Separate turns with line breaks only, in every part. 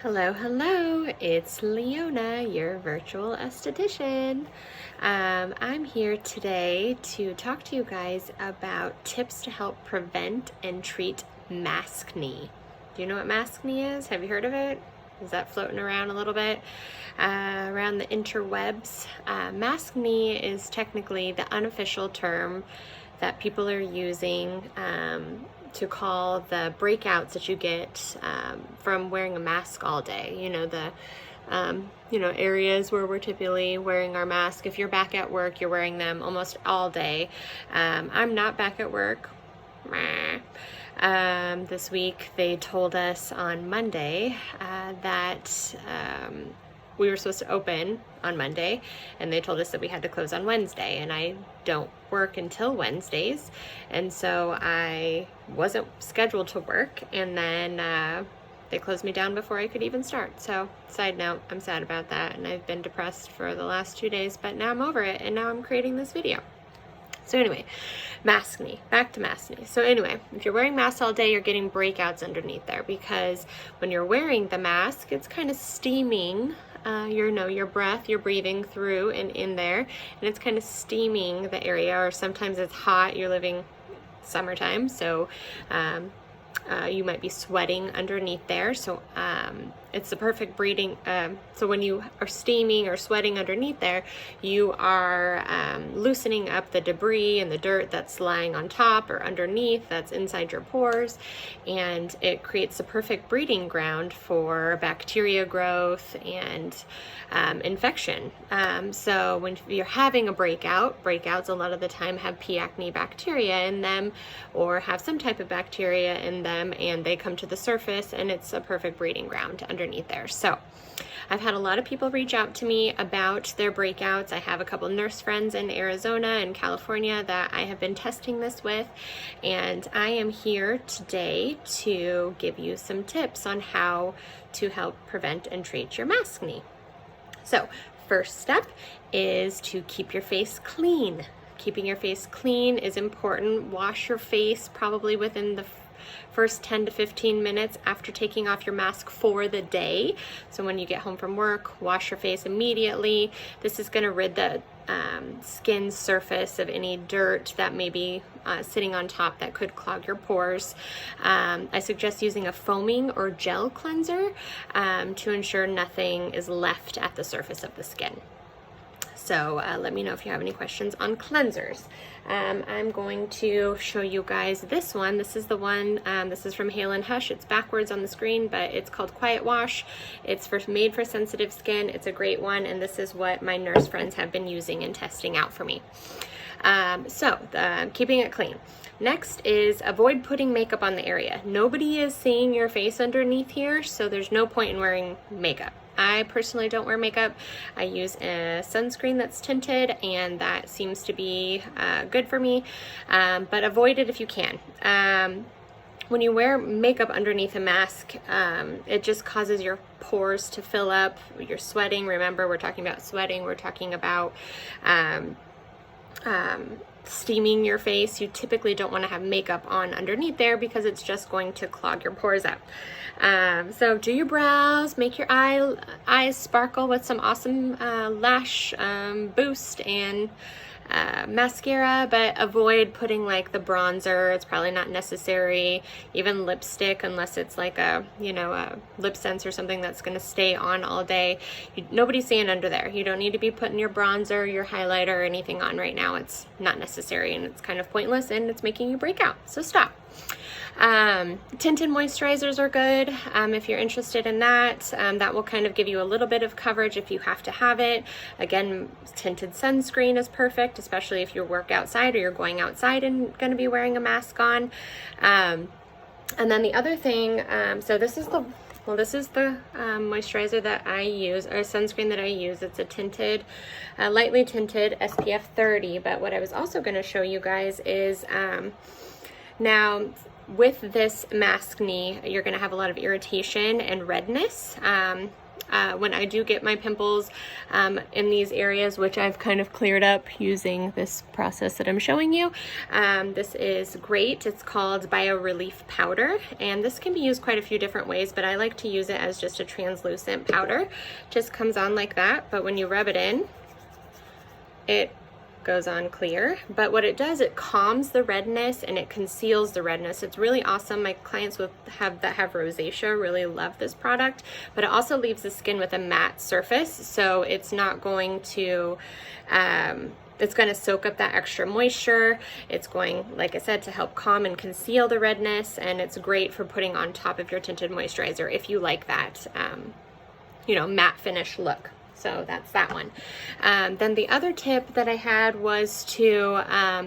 Hello, hello, it's Leona, your virtual esthetician. I'm here today to talk to you guys about tips to help prevent and treat maskne. Do you know what maskne is? Have you heard of it? Is that floating around a little bit around the interwebs? Maskne is technically the unofficial term that people are using to call the breakouts that you get from wearing a mask all day. You know, the areas where we're typically wearing our mask. If you're back at work, you're wearing them almost all day. I'm not back at work. This week they told us on Monday that we were supposed to open on Monday, and they told us that we had to close on Wednesday, and I don't work until Wednesdays, and so I wasn't scheduled to work, and then they closed me down before I could even start. So side note, I'm sad about that, and I've been depressed for the last 2 days, but now I'm over it, and now I'm creating this video. So anyway, maskne, back to maskne. So anyway, if you're wearing masks all day, you're getting breakouts underneath there, because when you're wearing the mask, it's kind of steaming your breath, you're breathing through and in there, and it's kind of steaming the area, or sometimes it's hot, you're living summertime, so you might be sweating underneath there. So it's the perfect breathing. So when you are steaming or sweating underneath there, you are loosening up the debris and the dirt that's lying on top or underneath that's inside your pores, and it creates the perfect breeding ground for bacteria growth and infection. So when you're having a breakouts a lot of the time have P. acne bacteria in them, or have some type of bacteria in them, and they come to the surface, and it's a perfect breeding ground underneath there. So I've had a lot of people reach out to me about their breakouts. I have a couple nurse friends in Arizona and California that I have been testing this with, and I am here today to give you some tips on how to help prevent and treat your maskne. So first step is to keep your face clean. Keeping your face clean is important. Wash your face probably within the first 10 to 15 minutes after taking off your mask for the day. So when you get home from work, wash your face immediately. This is going to rid the skin surface of any dirt that may be sitting on top that could clog your pores. I suggest using a foaming or gel cleanser to ensure nothing is left at the surface of the skin. So let me know if you have any questions on cleansers. I'm going to show you guys this one. This is the one, this is from Hale & Hush. It's backwards on the screen, but it's called Quiet Wash. It's made for sensitive skin. It's a great one, and this is what my nurse friends have been using and testing out for me. Keeping it clean. Next is avoid putting makeup on the area. Nobody is seeing your face underneath here, so there's no point in wearing makeup. I personally don't wear makeup. I use a sunscreen that's tinted, and that seems to be good for me, but avoid it if you can. When you wear makeup underneath a mask, it just causes your pores to fill up. You're sweating. Remember, we're talking about sweating. We're talking about steaming your face. You typically don't want to have makeup on underneath there, because it's just going to clog your pores up. So do your brows, make your eyes sparkle with some awesome lash boost and mascara, but avoid putting like the bronzer. It's probably not necessary. Even lipstick, unless it's like a lip sense or something that's going to stay on all day. Nobody's seeing under there. You don't need to be putting your bronzer, your highlighter, or anything on right now. It's not necessary, and it's kind of pointless, and it's making you break out. So stop. Tinted moisturizers are good if you're interested in that. That will kind of give you a little bit of coverage if you have to have it. Again, tinted sunscreen is perfect, especially if you work outside or you're going outside and going to be wearing a mask on. And then the other thing, so this is the moisturizer that I use, or sunscreen that I use. It's a tinted, lightly tinted SPF 30. But what I was also going to show you guys is now, with this maskne, you're going to have a lot of irritation and redness. when I do get my pimples in these areas, which I've kind of cleared up using this process that I'm showing you. This is great. It's called Bio Relief Powder, and this can be used quite a few different ways, but I like to use it as just a translucent powder. Just comes on like that, but when you rub it in, it goes on clear. But what it does, it calms the redness and it conceals the redness. It's really awesome. My clients that have rosacea really love this product, but it also leaves the skin with a matte surface, so it's not going to it's going to soak up that extra moisture. It's going, like I said, to help calm and conceal the redness, and it's great for putting on top of your tinted moisturizer if you like that you know, matte finish look. So that's that one. Then the other tip that I had was to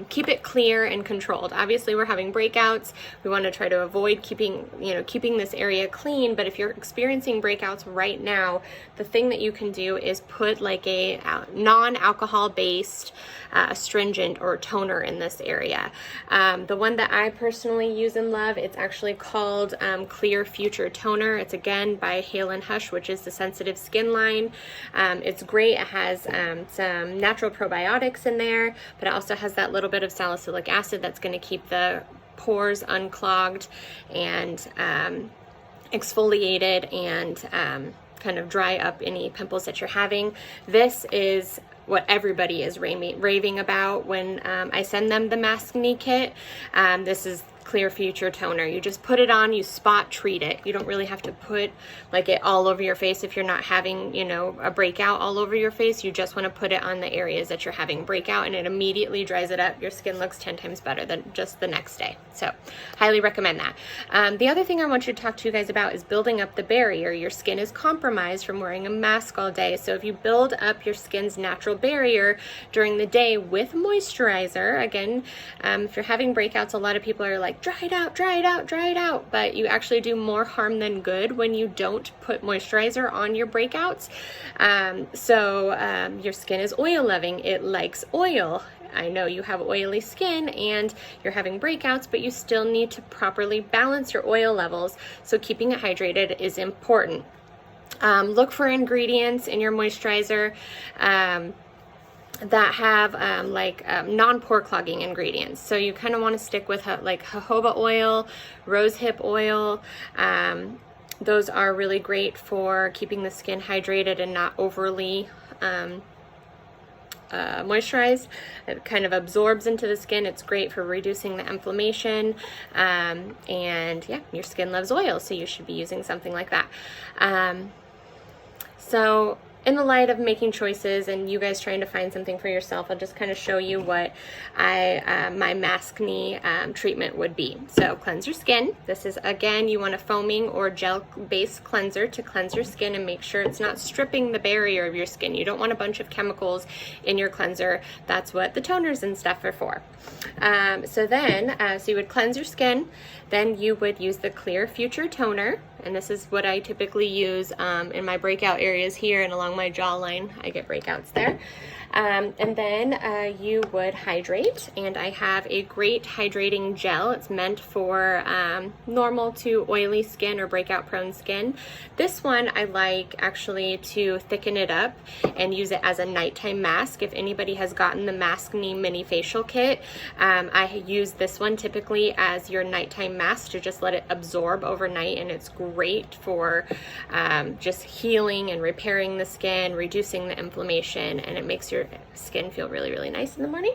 keep it clear and controlled. Obviously, we're having breakouts. We want to try to avoid keeping this area clean. But if you're experiencing breakouts right now, the thing that you can do is put like a non-alcohol based astringent or toner in this area. The one that I personally use and love, it's actually called Clear Future Toner. It's again by Hale & Hush, which is the sensitive skin line. It's great. It has some natural probiotics in there, but it also has that little bit of salicylic acid that's going to keep the pores unclogged and exfoliated and kind of dry up any pimples that you're having. This is what everybody is raving about when I send them the Maskne kit. This is Clear Future Toner. You just put it on, you spot treat it. You don't really have to put like it all over your face if you're not having, you know, a breakout all over your face. You just want to put it on the areas that you're having breakout, and it immediately dries it up. Your skin looks 10 times better than just the next day. So highly recommend that. The other thing I want you to talk to you guys about is building up the barrier. Your skin is compromised from wearing a mask all day. So if you build up your skin's natural barrier during the day with moisturizer, again, if you're having breakouts, a lot of people are like, dry it out, dry it out, dry it out. But you actually do more harm than good when you don't put moisturizer on your breakouts. Your skin is oil loving. It likes oil. I know you have oily skin and you're having breakouts, but you still need to properly balance your oil levels. So keeping it hydrated is important. Look for ingredients in your moisturizer that have non-pore clogging ingredients. So you kind of want to stick with like jojoba oil, rosehip oil. Those are really great for keeping the skin hydrated and not overly moisturized. It kind of absorbs into the skin. It's great for reducing the inflammation, and yeah, your skin loves oil, so you should be using something like that. So in the light of making choices and you guys trying to find something for yourself, I'll just kind of show you what my Maskne treatment would be. So cleanse your skin. This is, again, you want a foaming or gel-based cleanser to cleanse your skin and make sure it's not stripping the barrier of your skin. You don't want a bunch of chemicals in your cleanser. That's what the toners and stuff are for. So you would cleanse your skin. Then you would use the Clear Future Toner, and this is what I typically use in my breakout areas here and along my jawline. I get breakouts there. And then you would hydrate, and I have a great hydrating gel. It's meant for normal to oily skin or breakout prone skin. This one I like actually to thicken it up and use it as a nighttime mask. If anybody has gotten the Maskne Mini Facial kit, I use this one typically as your nighttime mask to just let it absorb overnight, and it's great for just healing and repairing the skin, reducing the inflammation, and it makes your skin feel really, really nice in the morning.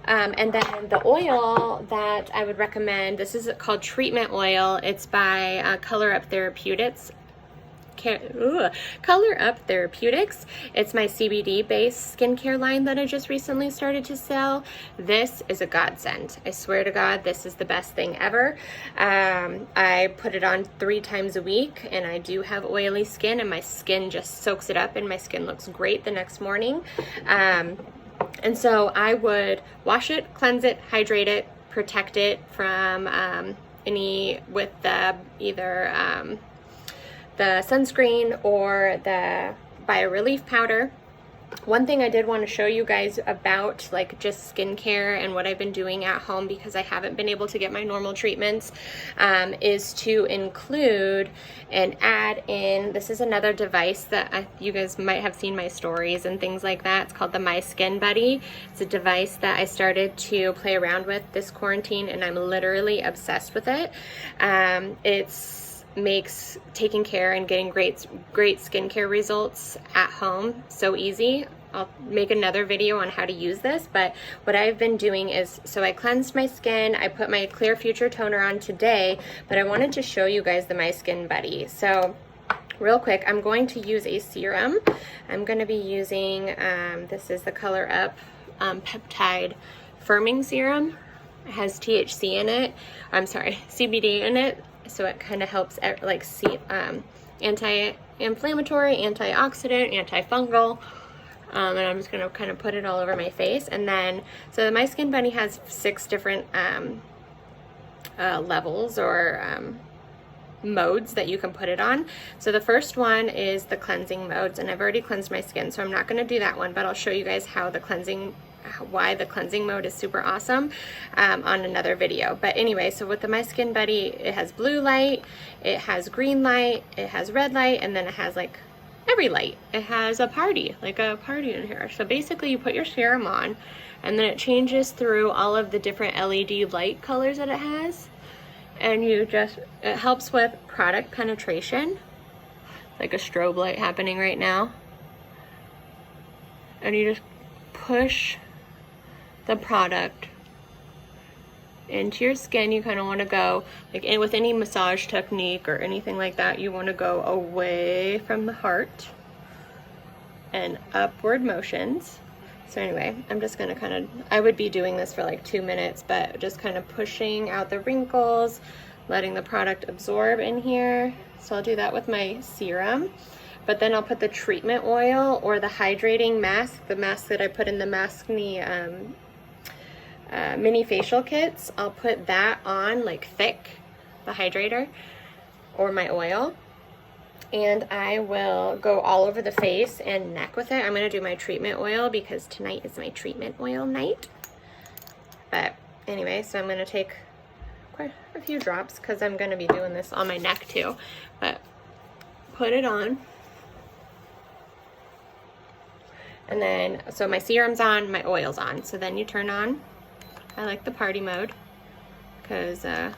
And then the oil that I would recommend, this is called Treatment Oil. It's by Color Up Therapeutics. Color Up Therapeutics. It's my CBD based skincare line that I just recently started to sell. This is a godsend. I swear to God, this is the best thing ever. I put it on 3 times a week, and I do have oily skin, and my skin just soaks it up, and my skin looks great the next morning. And so I would wash it, cleanse it, hydrate it, protect it from either the sunscreen or the Bio Relief powder. One thing I did want to show you guys about like just skincare and what I've been doing at home, because I haven't been able to get my normal treatments, is to include and add in, this is another device that you guys might have seen my stories and things like that. It's called the My Skin Buddy. It's a device that I started to play around with this quarantine, and I'm literally obsessed with it. Makes taking care and getting great skincare results at home so easy. I'll make another video on how to use this, but what I've been doing is, so I cleansed my skin, I put my Clear Future toner on today, but I wanted to show you guys the My Skin Buddy. So real quick, I'm going to use a serum. I'm going to be using, this is the Color Up Peptide Firming Serum. It has THC in it, CBD in it. So it kind of helps like anti-inflammatory, antioxidant, antifungal. And I'm just going to kind of put it all over my face. And then, so the My Skin Buddy has 6 different levels or modes that you can put it on. So the first one is the cleansing modes, and I've already cleansed my skin, so I'm not going to do that one, but I'll show you guys how why the cleansing mode is super awesome on another video. But anyway, so with the My Skin Buddy, it has blue light, it has green light, it has red light, and then it has like every light. It has a party in here. So basically you put your serum on, and then it changes through all of the different LED light colors that it has, and it helps with product penetration, like a strobe light happening right now. And you just push the product into your skin. You kind of want to go, like with any massage technique or anything like that, you want to go away from the heart and upward motions. So anyway, I'm just going to I would be doing this for like 2 minutes, but just kind of pushing out the wrinkles, letting the product absorb in here. So I'll do that with my serum. But then I'll put the treatment oil or the hydrating mask, the mask that I put in the Maskne Mini Facial kits. I'll put that on like thick, the hydrator, or my oil. And I will go all over the face and neck with it. I'm going to do my treatment oil because tonight is my treatment oil night. But anyway, so I'm going to take quite a few drops because I'm going to be doing this on my neck too. But put it on. And then, so my serum's on, my oil's on. So then you turn on, I like the party mode, because, oh,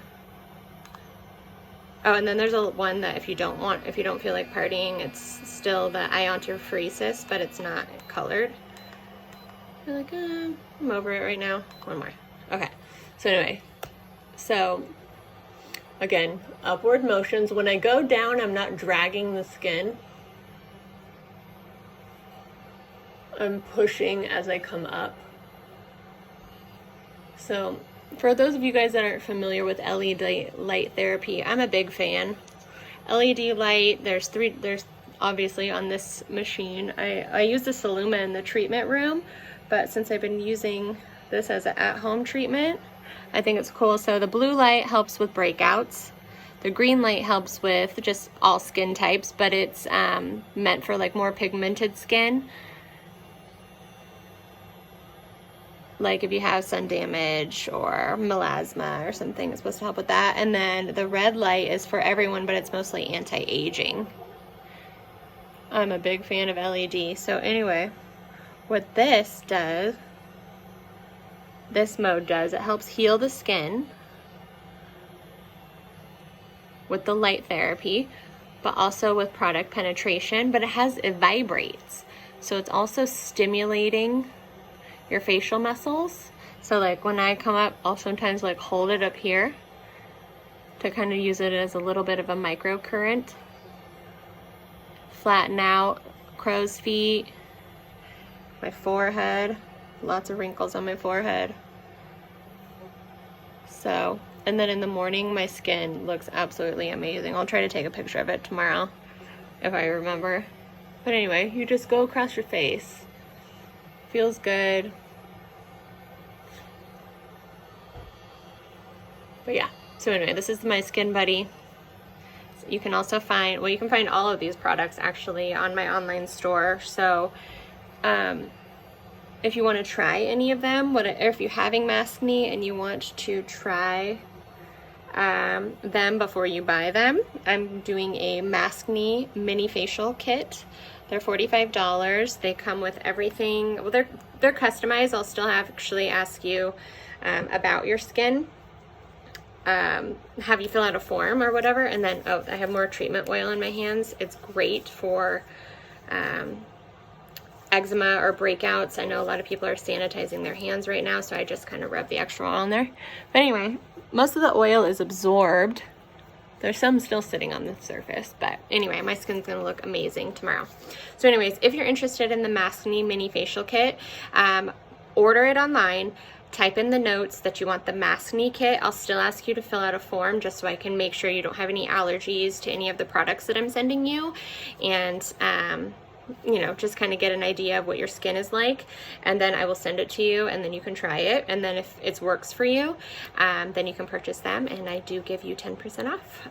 and then there's one that if you don't feel like partying, it's still the iontophoresis, but it's not colored. You're like, I'm over it right now. One more. Okay. So anyway, so again, upward motions. When I go down, I'm not dragging the skin. I'm pushing as I come up. So for those of you guys that aren't familiar with LED light therapy, I'm a big fan. LED light, there's obviously on this machine. I use the Saluma in the treatment room, but since I've been using this as an at-home treatment, I think it's cool. So the blue light helps with breakouts. The green light helps with just all skin types, but it's meant for like more pigmented skin. Like if you have sun damage or melasma or something, it's supposed to help with that. And then the red light is for everyone, but it's mostly anti-aging. I'm a big fan of LED. So anyway, what this mode does, it helps heal the skin with the light therapy, but also with product penetration, but it vibrates. So it's also stimulating your facial muscles. So like when I come up, I'll sometimes like hold it up here to kind of use it as a little bit of a microcurrent. Flatten out crow's feet, my forehead, lots of wrinkles on my forehead. So, and then in the morning, my skin looks absolutely amazing. I'll try to take a picture of it tomorrow if I remember. But anyway, you just go across your face. Feels good. But yeah, so anyway, this is My Skin Buddy. So you can also find, well, you can find all of these products actually on my online store. So if you want to try any of them, or if you're having Maskne and you want to try them before you buy them, I'm doing a Maskne Mini Facial kit. They're $45. They come with everything. Well, they're customized. I'll still actually ask you about your skin, have you fill out a form or whatever, and then, oh, I have more treatment oil in my hands. It's great for eczema or breakouts. I know a lot of people are sanitizing their hands right now, so I just kind of rub the extra oil in there. But anyway, most of the oil is absorbed. There's some still sitting on the surface, but anyway, my skin's gonna look amazing tomorrow. So anyways, if you're interested in the Maskne Mini Facial Kit, order it online. Type in the notes that you want the Maskne kit. I'll still ask you to fill out a form just so I can make sure you don't have any allergies to any of the products that I'm sending you, and you know, just kind of get an idea of what your skin is like, and then I will send it to you, and then you can try it, and then if it works for you, then you can purchase them, and I do give you 10% off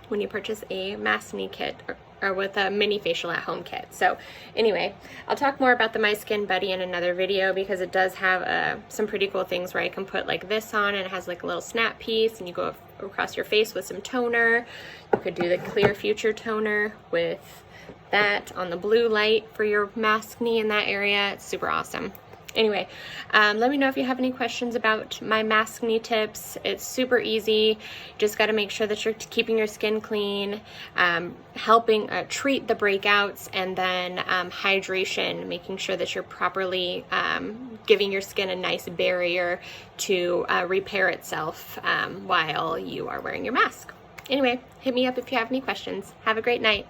when you purchase a Maskne kit or with a mini facial at home kit. So anyway, I'll talk more about the My Skin Buddy in another video, because it does have some pretty cool things where I can put like this on, and it has like a little snap piece, and you go across your face with some toner. You could do the Clear Future toner with that on the blue light for your Maskne in that area. It's super awesome. Anyway, let me know if you have any questions about my Maskne tips. It's super easy. Just got to make sure that you're keeping your skin clean, helping treat the breakouts, and then hydration, making sure that you're properly giving your skin a nice barrier to repair itself while you are wearing your mask. Anyway, hit me up if you have any questions. Have a great night.